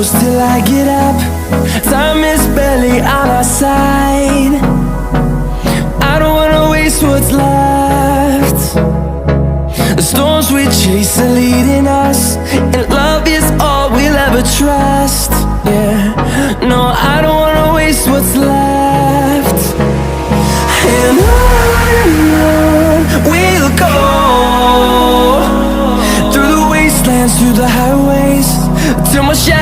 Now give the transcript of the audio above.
close till I get up. Time is barely on our side. I don't wanna waste what's left. The storms we chase are leading us, and love is all we'll ever trust. Yeah, no, I don't wanna waste what's left. And on we'll go, through the wastelands, through the highways, till my shadow